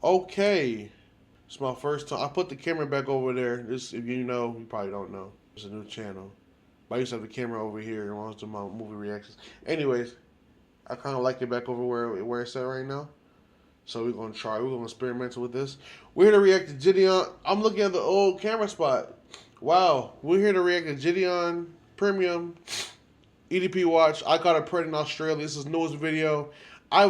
Okay. It's my first time. I put the camera back over there. This, if you know, you probably don't know. It's a new channel. But I used to have the camera over here when I was doing my movie reactions. Anyways, I kind of like it back over where it's at right now. So we're going to try. We're going to experiment with this. We're here to react to Gideon. I'm looking at the old camera spot. Wow. We're here to react to Gideon Premium EDP Watch. I got it printed in Australia. This is the newest video. I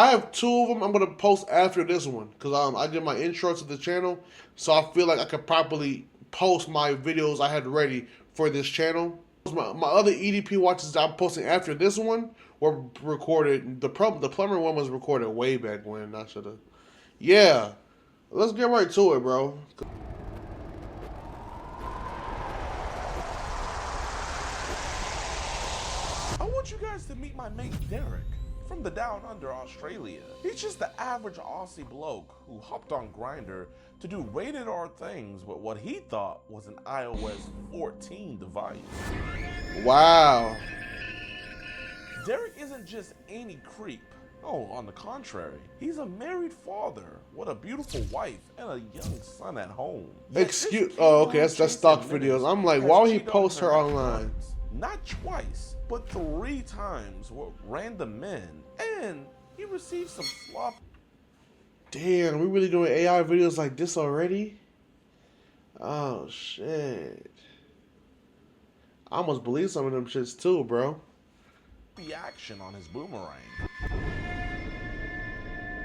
have two of them I'm going to post after this one. Because I did my intro to the channel. So I feel like I could properly post my videos I had ready for this channel. My other EDP watches that I'm posting after this one were recorded. The plumber one was recorded way back when. I should have. Yeah. Let's get right to it, bro. I want you guys to meet my mate Derek from the Down Under, Australia. He's just the average Aussie bloke who hopped on Grindr to do rated R things with what he thought was an iOS 14 device. Wow. Derek isn't just any creep. Oh, on the contrary, he's a married father with a beautiful wife and a young son at home. Oh, okay, that's stock videos. I'm like, why would he post her online? Not twice, but 3 times with random men, and he received some slop. Damn, we really doing AI videos like this already? Oh shit! I almost believe some of them shits too, bro. The action on his boomerang.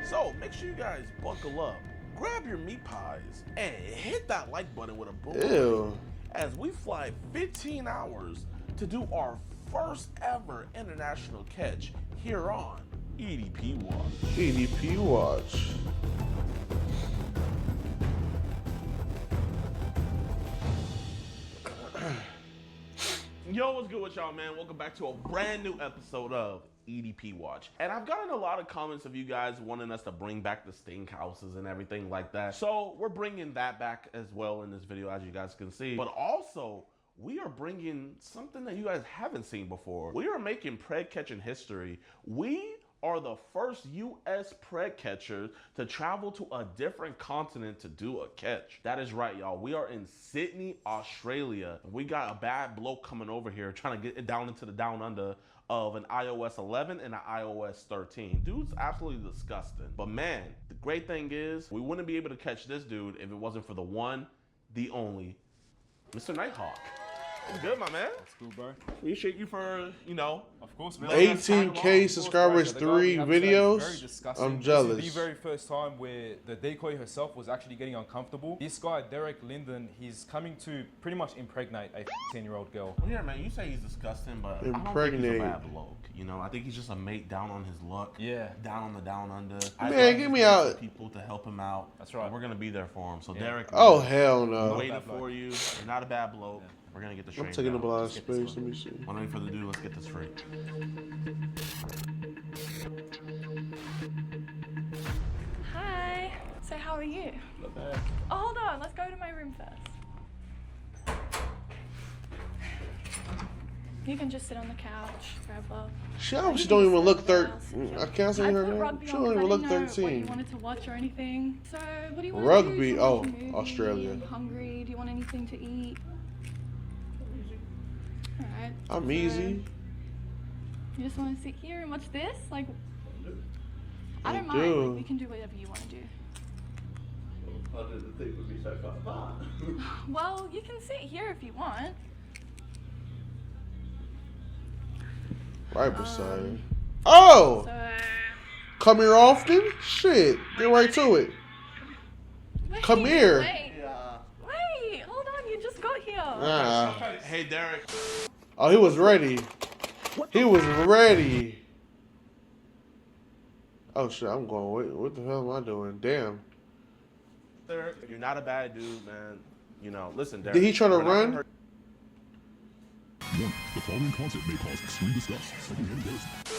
So make sure you guys buckle up, grab your meat pies, and hit that like button with a boomerang. Ew. As we fly 15 hours to do our first ever international catch here on EDP Watch. EDP Watch. Yo, what's good with y'all, man? Welcome back to a brand new episode of EDP Watch. And I've gotten a lot of comments of you guys wanting us to bring back the stink houses and everything like that. So we're bringing that back as well in this video, as you guys can see. But also, we are bringing something that you guys haven't seen before. We are making preg catching history. We are the first U.S. preg catchers to travel to a different continent to do a catch. That is right, y'all. We are in Sydney, Australia. We got a bad bloke coming over here trying to get it down into the down under of an iOS 11 and an iOS 13. Dude's absolutely disgusting. But man, the great thing is we wouldn't be able to catch this dude if it wasn't for the one, the only, Mr. Nighthawk. What's good, my man? That's cool, bro. Appreciate you for, Of course, man. 18K subscribers, 3 videos. I'm jealous. This is the very first time where the decoy herself was actually getting uncomfortable. This guy, Derek Linden, he's coming to pretty much impregnate a 10-year-old girl. Well, yeah, man, you say he's disgusting, but I don't think he's a bad bloke. I think he's just a mate down on his luck. Yeah. Down on the down under. Man, get me out. People to help him out. That's right. We're gonna be there for him. So Derek. Oh hell no. I'm waiting for you. You're not a bad bloke. Yeah. We're gonna get the I'm taking a blind space. Let me see. Without any further ado, let's get this straight. Hi. So how are you? Not bad. Oh, hold on. Let's go to my room first. You can just sit on the couch, grab up. She don't even look 13. I can't say her name. She don't even look What you 13. wanted to watch or anything. So what do you want Rugby. to do? Oh, Movie? Australia. Are you hungry? Do you want anything to eat? Alright. I'm easy. You just want to sit here and watch this? Like, I don't I mind. do. Like, we can do whatever you want to do. I didn't think it would be so fun. Well, you can sit here if you want. Right beside her. Oh! So, Come here often? Shit. Get right to it. wait, Come here. Wait, hold on. You just got here. Ah. Hey, Derek. Oh, he was ready. He was ready. Oh shit, I'm going, wait, what the hell am I doing? Damn. Derek, you're not a bad dude, man. Listen, Derek. Did he try to run? Warning, the following content may cause extreme disgust, secondhand embarrassment.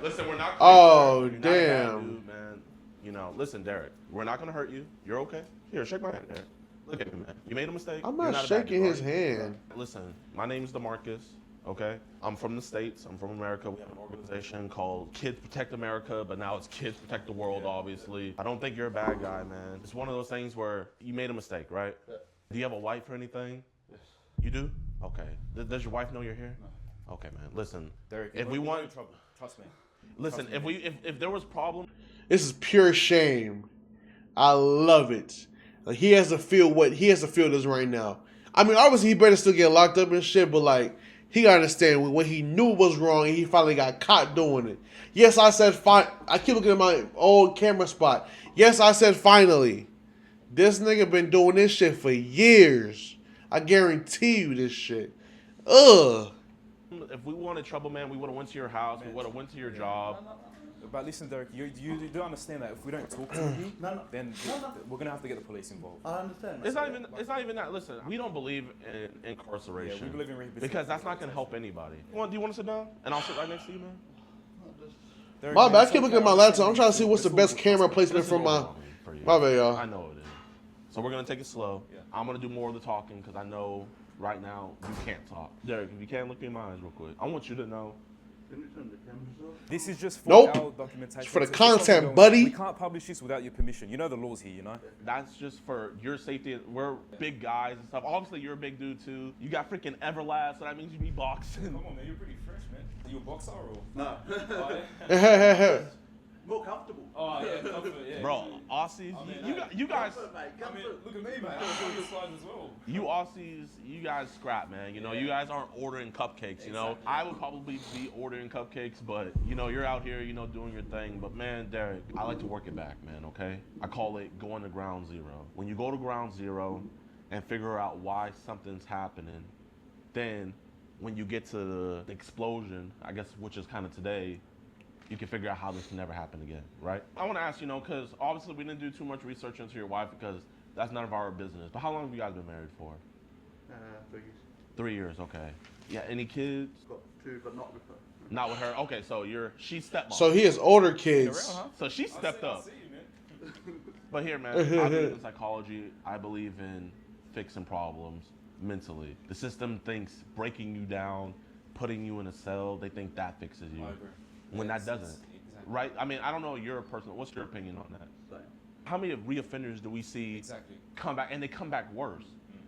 Listen, we're not. Oh, you're not a bad damn. dude, man. Listen, Derek. We're not gonna hurt you. You're okay. Here, shake my hand, Derek. Look at me, man. You made a mistake. I'm You're not a bad shaking dude, his right? hand. Listen, my name's DeMarcus. okay? I'm from the States. I'm from America. We have an organization called Kids Protect America, but now it's Kids Protect the World, obviously. I don't think you're a bad guy, man. It's one of those things where you made a mistake, right? Yeah. Do you have a wife or anything? Yes. You do? Okay. Does your wife know you're here? No. Okay, man. Listen, Derek, if we're we in want, trouble. Trust me. listen, Trust me. if there was problem, This is pure shame. I love it. Like he has to feel this right now. I mean, obviously he better still get locked up and shit, but like he gotta understand when he knew it was wrong and he finally got caught doing it. Yes, I said fine. I keep looking at my old camera spot. Yes, I said finally. This nigga been doing this shit for years. I guarantee you this shit. Ugh. if we wanted trouble, man, we would have went to your house. We would have went to your job. But listen, Derek, you do understand that if we don't talk to you, then we're gonna have to get the police involved. I understand. It's not even that. Listen, we don't believe in incarceration. Yeah, we believe in rehabilitation. because that's not gonna help anybody. Do you want to sit down? And I'll sit right next to you, man. Derek, My man, bad. I it's keep looking okay, at my I laptop. I'm understand trying to see you- what's the it's best all camera good. placement This for is my. overwhelming for you. My bad, y'all. I know it is. So we're gonna take it slow. Yeah. I'm gonna do more of the talking because I know right now you can't talk. Derek, if you can't look me in my eyes real quick, I want you to know. Can you turn the cameras off? This is just for Nope. our documentation. It's for the It's not content, going- buddy. We can't publish this without your permission. You know the laws here, you know? That's just for your safety. We're big guys and stuff. Obviously, you're a big dude too. You got freaking Everlast, so that means you be boxing. Come on, man, you're pretty fresh, man. Are you a boxer or? No. More comfortable. Oh, yeah, comfort, yeah. Bro, Aussies, you guys, Comfort, mate. I mean, Comfort. look at me, man. I'm doing this side as well. you Aussies, you guys scrap, man. You know, you guys aren't ordering cupcakes. You know, I would probably be ordering cupcakes, but you know, you're out here, you know, doing your thing. But man, Derek, I like to work it back, man. Okay, I call it going to ground zero. When you go to ground zero and figure out why something's happening, then when you get to the explosion, I guess, which is kind of today, you can figure out how this can never happen again, right? I want to ask, you know, because obviously we didn't do too much research into your wife because that's none of our business. But how long have you guys been married for? 3 years. 3 years, okay. Yeah, any kids? Got 2, but not with her. Not with her. Okay, so she's stepmom. So he has older kids. So she stepped I'll up. see you, man. But here, man, I believe in psychology. I believe in fixing problems mentally. The system thinks breaking you down, putting you in a cell, they think that fixes you. I agree. When that doesn't. Exactly. Right? I mean, I don't know your personal, what's your opinion on that? Same. How many reoffenders do we see Exactly. come back, and they come back worse?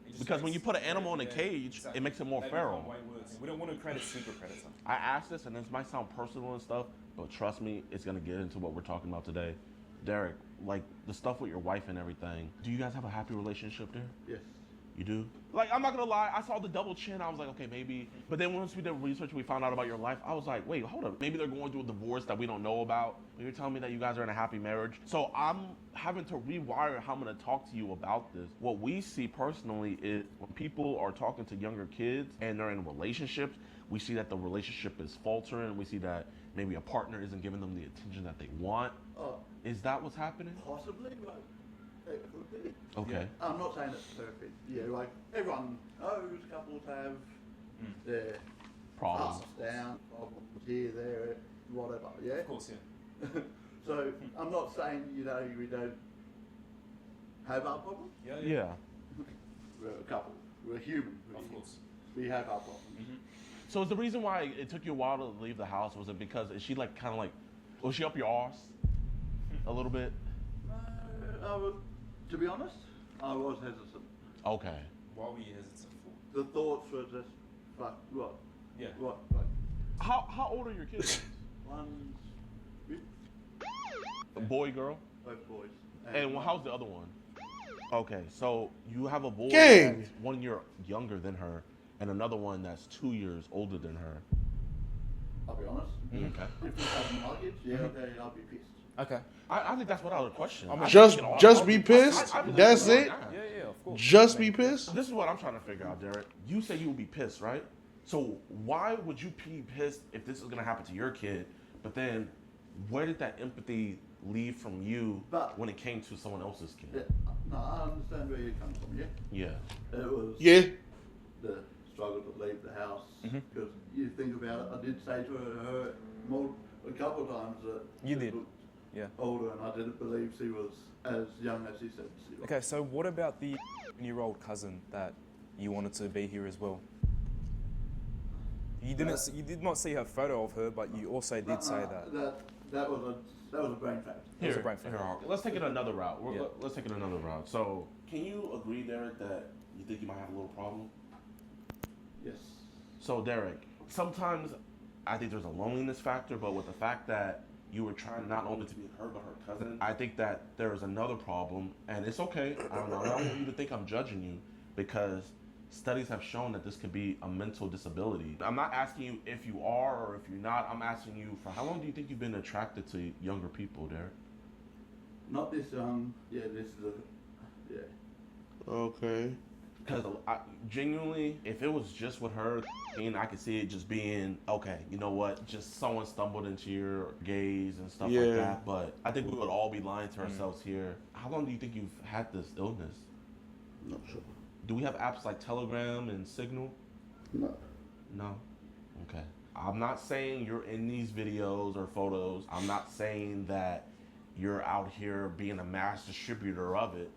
It just Because when makes- you put an animal in a yeah, cage, exactly. it makes it more They feral. become way worse. We don't want to create a super predator. I asked this, and this might sound personal and stuff, but trust me, it's gonna get into what we're talking about today. Derek, like the stuff with your wife and everything, do you guys have a happy relationship there? Yes. You do? Like, I'm not gonna lie, I saw the double chin, I was like, okay, maybe. But then once we did research, we found out about your life, I was like, wait, hold up. Maybe they're going through a divorce that we don't know about. But you're telling me that you guys are in a happy marriage. So I'm having to rewire how I'm gonna talk to you about this. What we see personally is when people are talking to younger kids and they're in relationships, we see that the relationship is faltering. We see that maybe a partner isn't giving them the attention that they want. Oh, Is that what's happening? possibly, but it could be. Okay. I'm not saying it's perfect. Yeah, like everyone knows couples have their Problems. ups, downs, problems here, there, whatever. Yeah. Of course, yeah. So I'm not saying we don't have our problems. Yeah. We're a couple. We're human. Of course. We have our problems. So is the reason why it took you a while to leave the house, was it because, is she like kind of like, was she up your arse a little bit? To be honest, I was hesitant. Okay. Why were you hesitant for? The thoughts were just, fuck, what? Yeah. What? Like, How old are your kids? one's A boy, girl? both boys. And how's the other one? Okay, so you have a boy Gang. that's 1 year younger than her, and another one that's 2 years older than her. I'll be honest. Okay. If we had nuggets, yeah, okay, I'll be pissed. Okay. I think that's without a question. I Just think we can all just agree. be pissed. I believe That's we can it. all agree. Yeah, of course. Just be pissed. This is what I'm trying to figure out, Derek. You say you would be pissed, right? So why would you be pissed if this is gonna happen to your kid? But then, where did that empathy leave from you But- when it came to someone else's kid? Yeah, no, I understand where you come from, yeah? Yeah. It was Yeah. the struggle to leave the house. Mm-hmm. Because you think about it, I did say to her a couple of times that You she did. looked Yeah. older, and I didn't believe she was as young as she said she was. Okay, so what about the 10-year-old cousin that you wanted to be here as well? You didn't. You did not see her photo of her, but you also did say that. That was a brain fact. It was a brain fact. Let's take it another route. Yeah. Let's take it another route. So, can you agree, Derek, that you think you might have a little problem? Yes. So, Derek, sometimes I think there's a loneliness factor, but with the fact that you were trying not only to be her but her cousin, I think that there is another problem, and it's okay. I don't want you to think I'm judging you, because studies have shown that this could be a mental disability. I'm not asking you if you are or if you're not. I'm asking you, for how long do you think you've been attracted to younger people, Derek? Not this yeah, this is a, yeah. Okay. Because genuinely, if it was just with her, I could see it just being, okay, you know what, just someone stumbled into your gaze and stuff like that. But I think we would all be lying to ourselves here. How long do you think you've had this illness? Not sure. Do we have apps like Telegram and Signal? No. No? Okay. I'm not saying you're in these videos or photos. I'm not saying that you're out here being a mass distributor of it.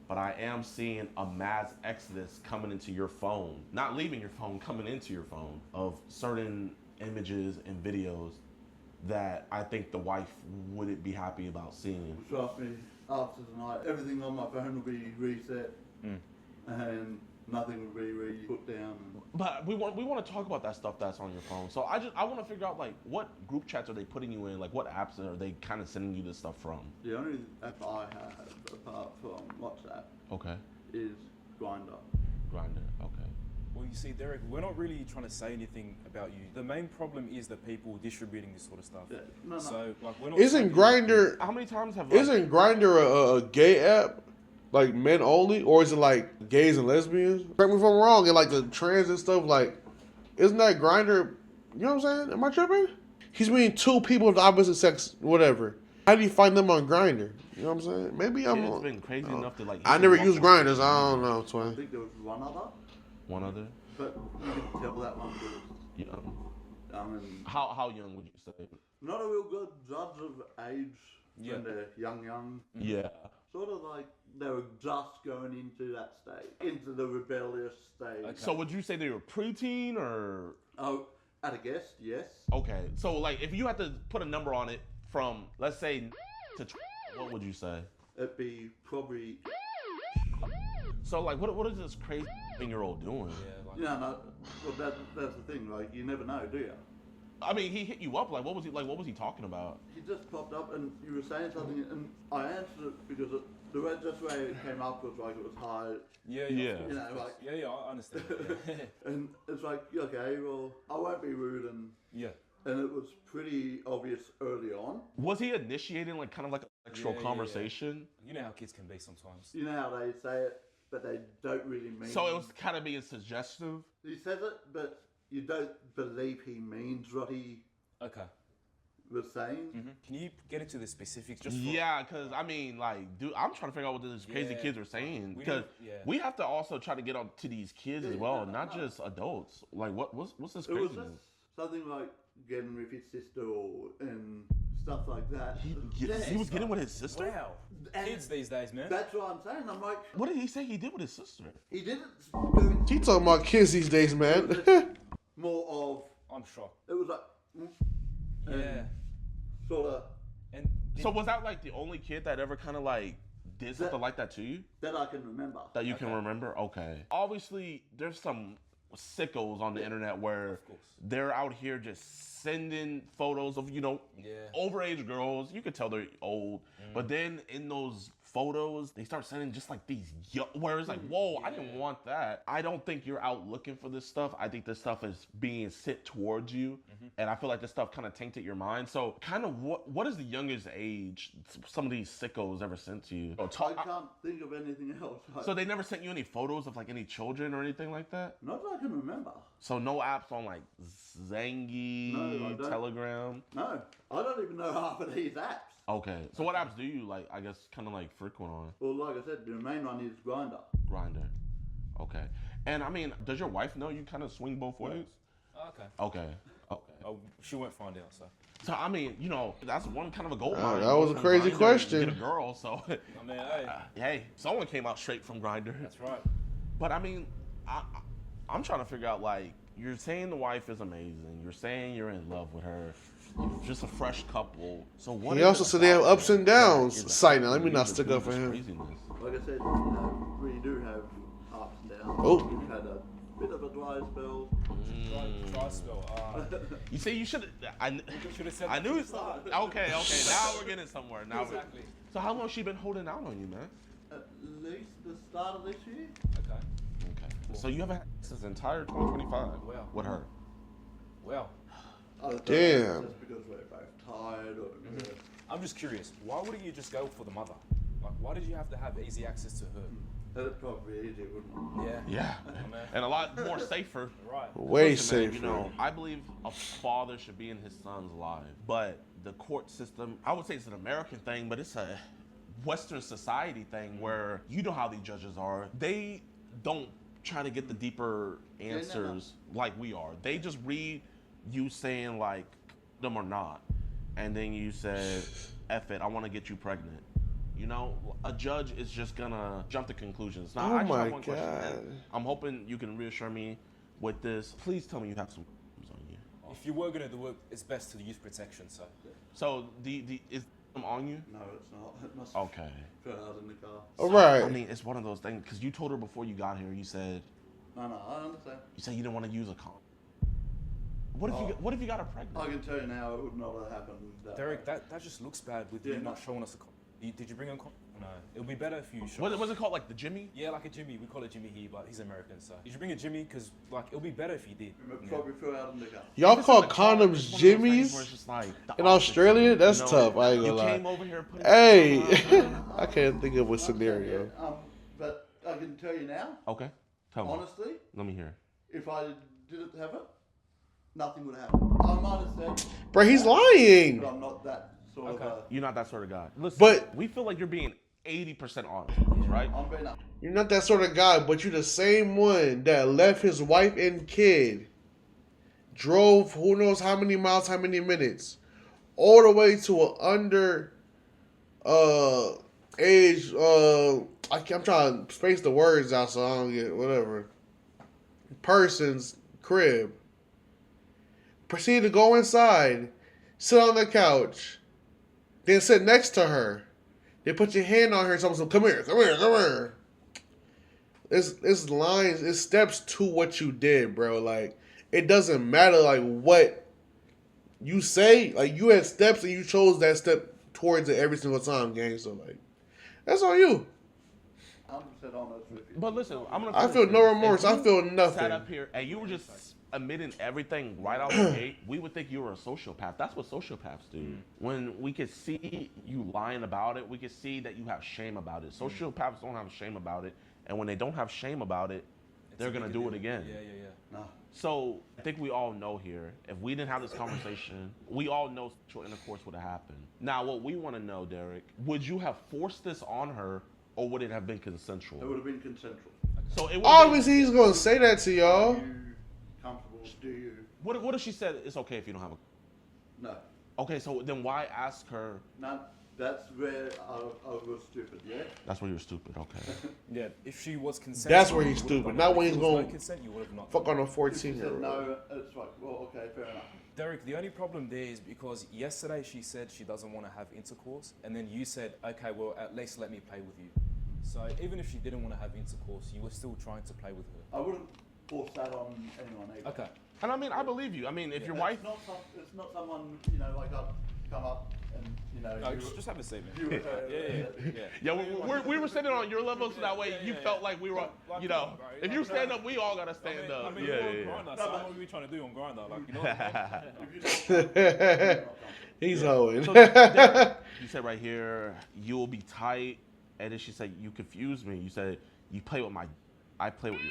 But I am seeing a mass exodus coming into your phone. Not leaving your phone, coming into your phone, of certain images and videos that I think the wife wouldn't be happy about seeing. Trust me, after tonight, everything on my phone will be reset. And nothing will be put down. But we want to talk about that stuff that's on your phone. So I want to figure out, like, what group chats are they putting you in? Like, what apps are they kind of sending you this stuff from? The only app I have, apart from WhatsApp, Okay. is Grindr. Grindr. Okay. Well, you see, Derek, we're not really trying to say anything about you. The main problem is the people distributing this sort of stuff. Yeah. No. So, like, we're not. Isn't Grindr? How many times have Isn't Grindr a gay app? Like men only, or is it like gays and lesbians? Correct me if I'm wrong. And like the trans and stuff, like, isn't that Grindr? You know what I'm saying? Am I tripping? He's meeting two people of the opposite sex, whatever. How do you find them on Grindr? You know what I'm saying? Maybe I'm. It's been crazy enough to, like. I never used Grindr, so I don't know, I twin. think there was one other, One other. but you can tell that one was, Young. How young would you say? not a real good judge of age when they're young. Yeah. Sort of like they were just going into that stage, into the rebellious stage. Okay. So would you say they were preteen or? Oh, at a guess, yes. Okay. So like, if you had to put a number on it from, let's say, to, what would you say? It'd be probably, So like, what is this crazy 10-year-old doing? Yeah, no. Well, that's the thing. Like, you never know, do you? I mean, he hit you up. Like, what was he talking about? He just popped up and you were saying something, and I answered it because the way it came up was like it was high. Yeah. Yeah. You know, like, Yeah, I understand. Yeah. and it's like, okay, well, I won't be rude, and it was pretty obvious early on. Was he initiating like kind of like a sexual Yeah. conversation? You know how kids can be sometimes. You know how they say it, but they don't really mean. So it was kind of being suggestive. He says it, but you don't believe he means what he Okay. was saying. Can you get into the specifics? Just for, Yeah, because I mean, like, dude, I'm trying to figure out what these crazy kids are saying. We Because need- yeah. we have to also try to get up to these kids as Yeah, well, no, not no. just adults. Like, what's this It was craziness? just something like getting with his sister and stuff like that. He was getting with his sister? Wow. And Kids these days, man. That's what I'm saying. I'm like, What did he say he did with his sister? he didn't go into He talking about kids these days, man. more of. I'm shocked. It was like, Yeah. sort of And So was that like the only kid that ever kind of like did something like that to you? that I can remember. That you can remember? Okay. Obviously, there's some sickos on the internet where course. they're out here just sending photos of, Yeah. overage girls. You could tell they're old. But then in those photos, they start sending just like these where it's like, whoa, I didn't want that. I don't think you're out looking for this stuff. I think this stuff is being sent towards you. And I feel like this stuff kind of tainted your mind. So kind of what is the youngest age some of these sickos ever sent to you? I can't think of anything else. So they never sent you any photos of like any children or anything like that? Not that I can remember. So no apps on like Zangy, No, I don't. Telegram? No, I don't even know half of these apps. Okay. So what apps do you like, I guess, kind of like frequent on? Well, like I said, the main one is Grindr. Grindr. Okay. And I mean, does your wife know you kind of swing both ways? Okay. Okay. Okay. Oh, she won't find out, so. So I mean, that's one kind of a gold mine. that was a crazy Grindr, question. you Get a girl, so I mean, hey, hey, someone came out straight from Grindr. that's right. But I mean, I'm trying to figure out like, You're saying the wife is amazing. You're saying you're in love with her. You're just a fresh couple. So what? He is also it said they have about ups her and that downs. is Side note, let affecting me you not to stick do up for this him. craziness? Like I said, we do have ups and downs. Oh. We've had a bit of a dry spell. Dry spell. You see, you should. I Should have said. I that knew. from the start. Okay. Now we're getting somewhere. Now. Exactly. So how long has she been holding out on you, man? At least the start of this year. Okay. Okay. So you haven't had since entire 2025 Wow. with her. Well, I don't know if Damn. That's because we're both tired or. I'm just curious. Why wouldn't you just go for the mother? Like, why did you have to have easy access to her? That'd probably be easier, wouldn't it? Yeah. Yeah. man. And a lot more safer. Right. Way Listen, man, safer. you know, I believe a father should be in his son's life, but the court system, I would say it's an American thing, but it's a Western society thing where you know how these judges are. They don't try to get the deeper answers like we are. They just read you saying like them or not, and then you said, "F it, I want to get you pregnant." You know, a judge is just gonna jump to conclusions. Now, Oh I just my have one question, God. man. I'm hoping you can reassure me with this. Please tell me you have some on you. If you were gonna do it, it's best to use protection. So. So is them on you? No, it's not. It must Okay. be out in the car. All right. I mean, it's one of those things because you told her before you got here. You said No, I understand. you said you didn't want to use a condom. What if you got her pregnant? I can tell you now, it would not have happened. Derek, that just looks bad with Yeah, you no. not showing us a. Did you bring a? No. It would be better if you. Show What was it called? Like the Jimmy? Yeah, like a Jimmy. We call it Jimmy here, but he's American, so. Did you bring a Jimmy? Because, like, it would be better if you did. It Yeah. probably flew out in the car. Y'all It's call in the car. condoms It's one of those things where it's Jimmys just like the in opposite, Australia? you That's know? tough. I ain't You gonna came lie. over here. Put Hey, I can't think of a scenario. But I can tell you now, Okay. Tell me. honestly, Let me hear. if I didn't have it, nothing would happen. I might have said, Bro, he's lying. but I'm not that sort Okay. of a. You're not that sort of guy. Listen, But- we feel like you're being 80% honest, right? I'm being up. You're not that sort of guy, but you're the same one that left his wife and kid, drove who knows how many miles, how many minutes, all the way to an under age I'm trying to space the words out so I don't get whatever person's crib. Proceed to go inside, sit on the couch, then sit next to her. They put your hand on her and say, come here. It's lines, it's steps to what you did, bro. Like, it doesn't matter, like, what you say. Like, you had steps and you chose that step towards it every single time, gang. So, like, that's on you. 100% honest with you. But listen, I'm gonna. I put feel it no this. remorse. If I you feel Sat nothing. up here and you were just admitting everything right out the gate, we would think you were a sociopath. That's what sociopaths do. When we could see you lying about it, we could see that you have shame about it. Sociopaths don't have shame about it, and when they don't have shame about it, they're gonna do it again. Yeah. No. So I think we all know here, if we didn't have this conversation, we all know sexual intercourse would have happened. Now, what we want to know, Derek, would you have forced this on her, or would it have been It consensual? would have been consensual. So it would. Obviously, he's going to say that to y'all. Are you comfortable? Do you? What if she said it's okay if you don't have a? No. Okay, so then why ask her? No. That's where I was stupid, yeah? That's where you're stupid. Okay. Yeah, if she was consenting. That's where you he's would have stupid. done Not it. when If he's there was going no consent, you would have not. fuck on a If you 14-year-old. said no, it's like, well, okay, fair enough. Derek, the only problem there is because yesterday she said she doesn't want to have intercourse, and then you said, okay, well, at least let me play with you. So even if she didn't want to have intercourse, you were still trying to play with her. I wouldn't force that on anyone either. Okay. And I mean, I believe you. I mean, if your It's wife. It's not someone, you know, like I'd come up and, you know. No, you- just have a seat, you man. were, Yeah. Yeah, we were sitting on your level so that way you felt like we were, you know, if you stand up, we all gotta stand up. you're on Grindr, so what are we trying to do on Grindr? Like, you know. if you don't, He's hoeing. So, Derek, you said right here, you will be tight, and then she said, you confused me. You said, you play with my, I play with you.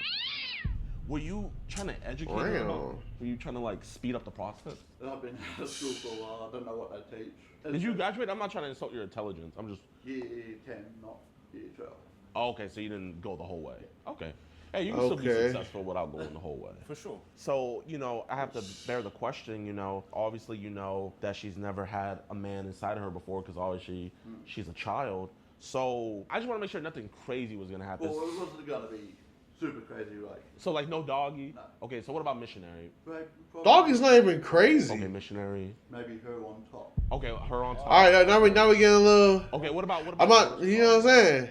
Were you trying to educate her? Real. Were you trying to like speed up the process? I've been out of school for a while. I don't know what they teach. Did you graduate? I'm not trying to insult your intelligence. I'm just, Year 10, not year 12. oh, okay, so you didn't go the whole way. Okay. Hey, you can still be Okay. successful without going the whole way. For sure. So, you know, I have to bear the question, you know, obviously you know that she's never had a man inside of her before because obviously she's a child. So I just want to make sure nothing crazy was going to happen. Well, it wasn't going to be super crazy, like. So like no doggy. No. Okay, so what about missionary? Probably Doggy's not even crazy. Okay, missionary. maybe her on top. Okay, her on top. All right, now we getting a little. Okay, what about? I'm not. You know what I'm saying?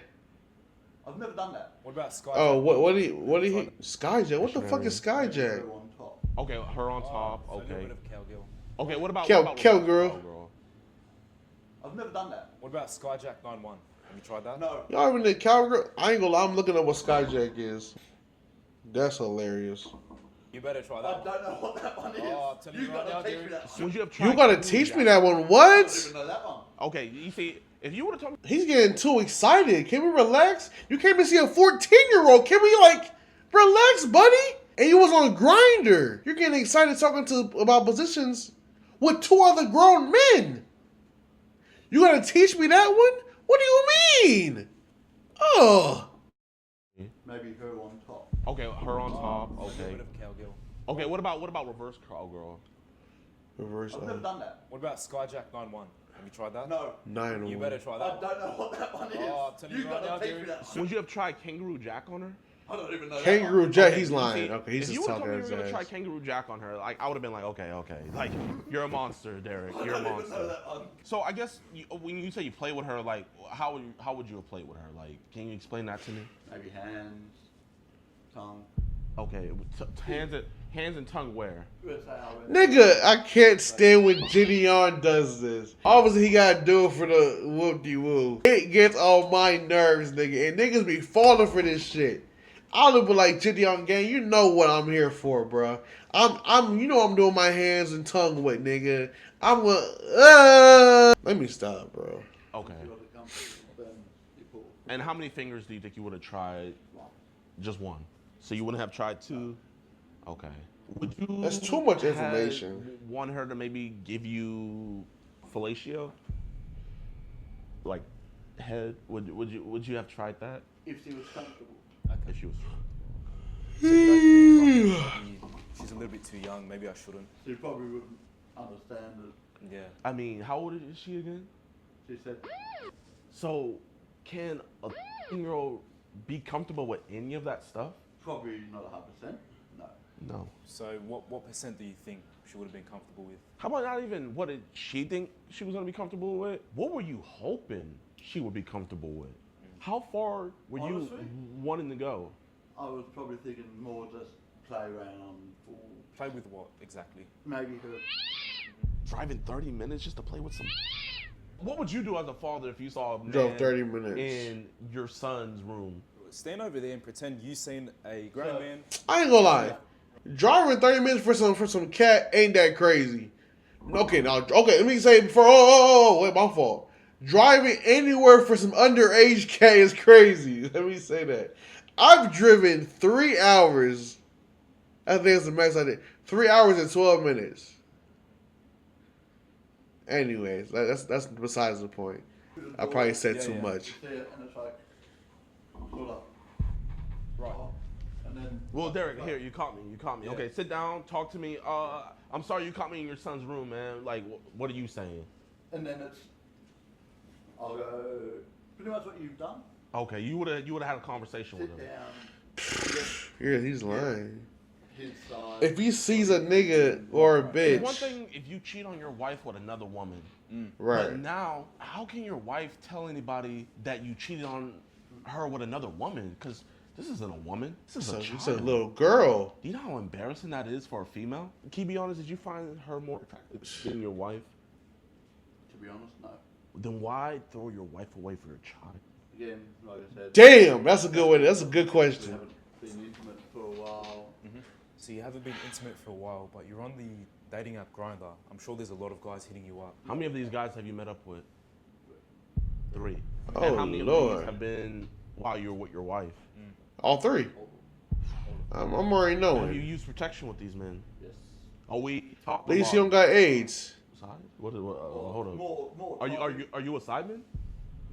I've never done that. What about Sky? Oh, what do you Skyjack? What the fuck is Maybe Skyjack? her on top. Okay, her on top. So a little Okay. bit of cowgirl. Okay, what about Kel- what about Cowgirl. Cowgirl? I've never done that. What about Skyjack 9-1? Have you tried that? No. Y'all even the cowgirl? I ain't gonna lie. I'm looking up what Skyjack is. That's hilarious. You better try I that. don't know what that one is. Oh, I'm telling you right now, gotta teach dude. me that one. Would you have tried? You gotta Kangaroo teach Jack? me that one. I don't What? even know that one. Okay, you see, if you would have told me, He's getting too excited. Can we relax? You came to see a 14-year-old. Can we like relax, buddy? And you was on Grinder. You're getting excited talking about positions with 2 other grown men. You gotta teach me that one? What do you mean? Oh. Maybe her on top. okay, her on top. A little Okay. bit of cowgirl. Okay, what about reverse cowgirl? Reverse I've never done that. What about Skyjack 9-1? Have you tried that? No. 9 You and better 1. try I that. don't know what that one is. Oh, I'm telling you right gotta now, teach me dude. that one. Would you have tried Kangaroo Jack on her? I don't even know that Kangaroo one. Jack, Okay, he's you lying. see, Okay, he's if just you would have talking told me you were his gonna try ass. Kangaroo Jack on her, like I would have been like, okay, like you're a monster, Derek. You're a I don't even know monster. that one. So I guess when you say you play with her, like how would you have played with her? Like, can you explain that to me? Maybe hands, tongue. Okay, hands and tongue where? Let's say I went- Nigga, I can't stand when Gideon does this. Obviously, he gotta do it for the whoop-de-woo. It gets on my nerves, nigga. And niggas be falling for this shit. I'll be like, Gideon gang, you know what I'm here for, bro. You know I'm doing my hands and tongue with, nigga. Let me stop, bro. Okay. You gotta come to them, you pull. And how many fingers do you think you would have tried? One. Just one. So you wouldn't have tried 2? Okay. Would you? That's too much have information. Want her to maybe give you fellatio? Like head? Would you have tried that If she was comfortable. if she was? So you don't think like, maybe she's a little bit too young. Maybe I shouldn't. She probably wouldn't understand it. Yeah. I mean, how old is she again? She said, So, can a 13-year-old be comfortable with any of that stuff? probably not 100%. No. No. So what percent do you think she would have been comfortable with? How about not even what did she think she was gonna be comfortable with? What were you hoping she would be comfortable with? How far were Honestly? you wanting to go? I was probably thinking more just play around or Play with what exactly? maybe her. Driving 30 minutes just to play with some. What would you do as a father if you saw a man Drove 30 minutes. in your son's room? Stand over there and pretend you seen a grown So- man. I ain't gonna lie. Driving 30 minutes for some cat ain't that crazy. Okay, now, okay, let me say before. Wait, my fault. Driving anywhere for some underage cat is crazy. Let me say that. I've driven 3 hours. I think it's the max I did. 3 hours and 12 minutes. Anyways, that's besides the point. I probably said Yeah, too yeah. much. See it and it's like, sort of. Right. And then. Well, Derek, here you caught me. Yeah. Okay, sit down, talk to me. I'm sorry you caught me in your son's room, man. Like, what are you saying? And then it's. I'll go. Pretty much what you've done. Okay, you would have had a conversation with Sit him. down. Yeah, he's lying. His side. If he sees a nigga or a It's one bitch, thing if you cheat on your wife with another woman. right? But now, how can your wife tell anybody that you cheated on her with another woman? Because this isn't a woman. This is So a it's child. a little girl. Do you know how embarrassing that is for a female? Can you be honest? Did you find her more attractive than your wife? To be honest, no. Then why throw your wife away for your child? Again, like I said. Damn, that's a good way. That's a good We question. haven't been intimate for a while. So you haven't been intimate for a while, but you're on the dating app Grindr. I'm sure there's a lot of guys hitting you up. How many of these guys have you met up with? 3. Oh, and how many of Lord. these have been while you're with your wife? All 3. I'm already Have you knowing. used protection with these men? Yes. Are we At talking least you about don't got AIDS. side? What, hold on. More. Are topic- you a sideman?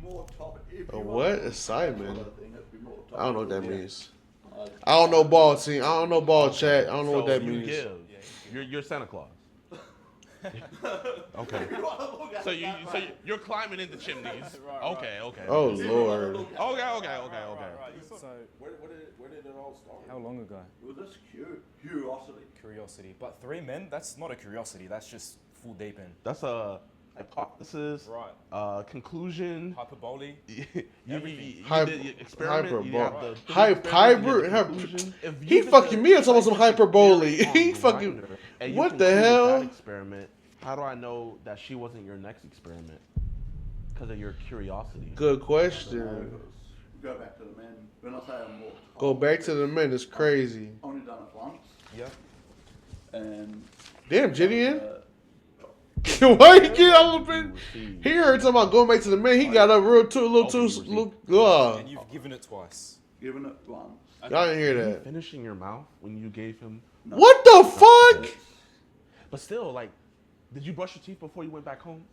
More topic. If A you what? want A sideman? another thing, it'd be more I don't know what that topical. means. I- I don't know ball team. I don't know ball chat. I don't know what So that you means. give. You're Santa Claus. Okay. So you're climbing into chimneys. Right. Okay. Oh Lord. Okay. So, Where did it all start? how long ago? It was just curiosity. Curiosity. But 3 men, that's not a curiosity. That's just full deep in. That's a hypothesis. Right. Conclusion. Hyperbole. You Hyper- did the experiment. You have the conclusion. If you He did fucking the me up talking some hyperbole. experiment He on fucking. Grindr, and you What the concluded hell? That experiment. How do I know that she wasn't your next experiment? Because of your curiosity. Good question. Go back to the men. When I say I'm more. Go back to the men. It's crazy. Only done it once. Yeah. And. Damn, Gideon. uh, Why you get all up in? He heard something about going back to the men. He got up real too, a little too. And you've given it twice. Given it once. Y'all didn't hear that. Finishing your mouth when you gave him. No. What the fuck? But still, like, did you brush your teeth before you went back home?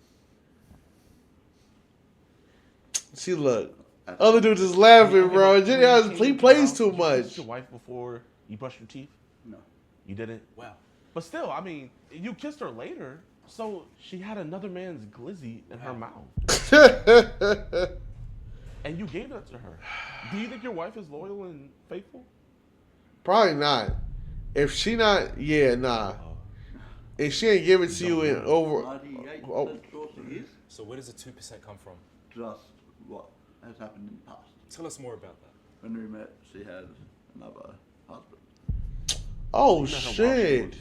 See, look. Other dude just laughing, bro. Gideon, he plays too Did you kiss much. your wife before you brushed your teeth? No. You didn't? Wow. But still, I mean, you kissed her later, so she had another man's glizzy in her mouth. And you gave that to her. Do you think your wife is loyal and faithful? Probably not. If she not, yeah, nah. If she ain't give it to you in over, 98% oh, sure she is. So where does the 2% come from? Just what has happened in the past. Tell us more about that. When we met, she had another husband. oh You met her while she shit. was-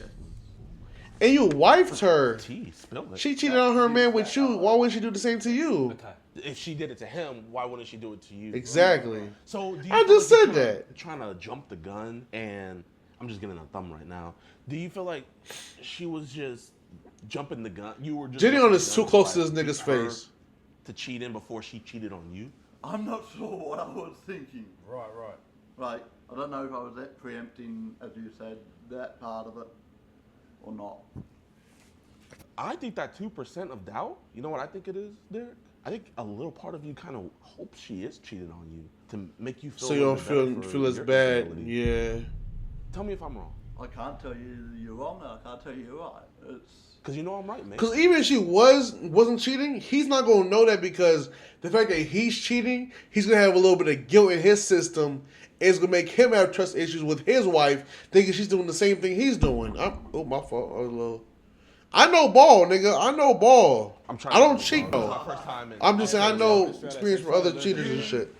And you wifed her. Tea, spill it. She cheated on her man with you. Why wouldn't she do the same to you? Okay. If she did it to him, why wouldn't she do it to you? Exactly. So do you I feel just like said you're that. Trying to jump the gun, and I'm just getting a thumb right now. Do you feel like she was just jumping the gun? You were just Gideon jumping is the too gun close to like, this nigga's her face. to cheat in before she cheated on you. I'm not sure what I was thinking. Right. Like, I don't know if I was that preempting, as you said, that part of it or not. I think that 2% of doubt. You know what I think it is, Derek? I think a little part of you kind of hopes she is cheating on you to make you feel. So a you little don't bit better for feel as your bad. infidelity. Yeah. Tell me if I'm wrong. I can't tell you you're wrong, and I can't tell you you're right. It's Because you know I'm right, man. Because even if she wasn't cheating, he's not gonna know that because the fact that he's cheating, he's gonna have a little bit of guilt in his system. It's gonna make him have trust issues with his wife, thinking she's doing the same thing he's doing. Oh, my fault. I was a little. I know ball, nigga. I know ball. I'm trying I don't to- cheat This is though. my first time in- I'm just saying I know Straight up. experience from other cheaters and shit.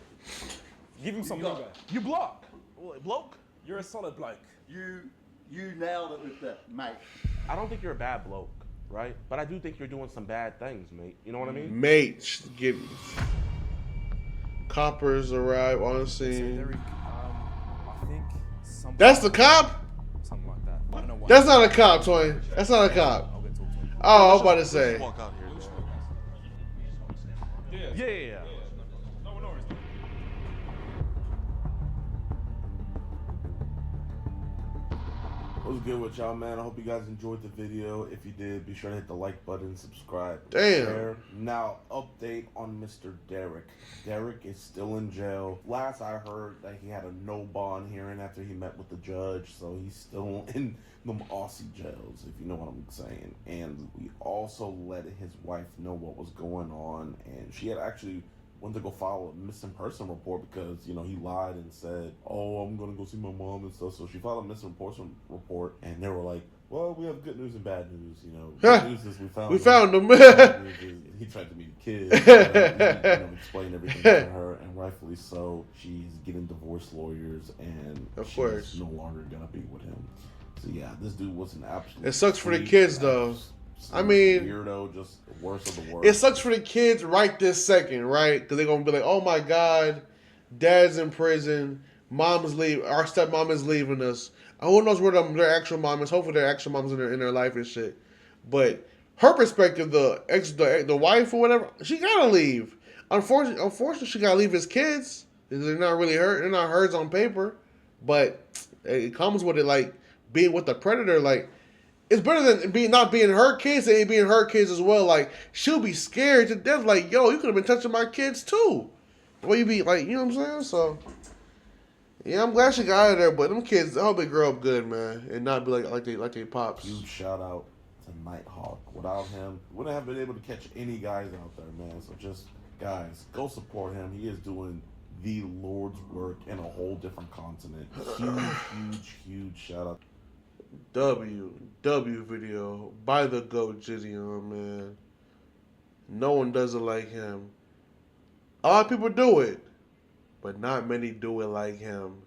Give him some lingo. You block. Bloke? You're a solid bloke. you nailed it with that, mate. I don't think you're a bad bloke, right? But I do think you're doing some bad things, mate. You know what I mean? Mate, get coppers arrive on the So scene. Derek, I think something. That's the cop? Something like that. I don't know why. That's not a cop, Twain. That's not a cop. I'll get talk to him. Oh, I was about to say. Walk out here, bro. Yeah. What's good with y'all, man? I hope you guys enjoyed the video. If you did, be sure to hit the like button, subscribe, Damn. share. Now, update on Mr. Derek. Derek is still in jail. Last I heard that he had a no bond hearing after he met with the judge, so he's still in them Aussie jails, if you know what I'm saying. And we also let his wife know what was going on, and she had actually went to go file a missing person report because, you know, he lied and said, oh, I'm going to go see my mom and stuff. So she filed a missing person report, and they were like, well, we have good news and bad news, you know. Good news is we found him. Bad news is he tried to meet a kid. He explained everything to her, and rightfully so. She's getting divorce lawyers, and Of she's course. no longer going to be with him. So, yeah, this dude was an absolute It sucks for the freak, kids, though. I mean, weirdo, just worst of the worst. it sucks for the kids right this second, right? Because they're going to be like, oh my God, dad's in prison, mom's leaving, our stepmom is leaving us. Who knows where their actual mom is? Hopefully their actual mom's in their life and shit. But her perspective, the wife or whatever, she got to leave. Unfortunately, she got to leave his kids. They're not really hers. They're not hers on paper. But it comes with it, like, being with the predator, like, it's better than not being her kids and being her kids as well. Like, she'll be scared to death. Like, yo, you could have been touching my kids too. The way you be like, you know what I'm saying? So, yeah, I'm glad she got out of there. But them kids, I hope they grow up good, man, and not be like they pops. Huge shout out to Nighthawk. Without him, wouldn't have been able to catch any guys out there, man. So just, guys, go support him. He is doing the Lord's work in a whole different continent. Huge shout out. W video by the GOAT Gideon, man. No one does it like him. A lot of people do it, but not many do it like him.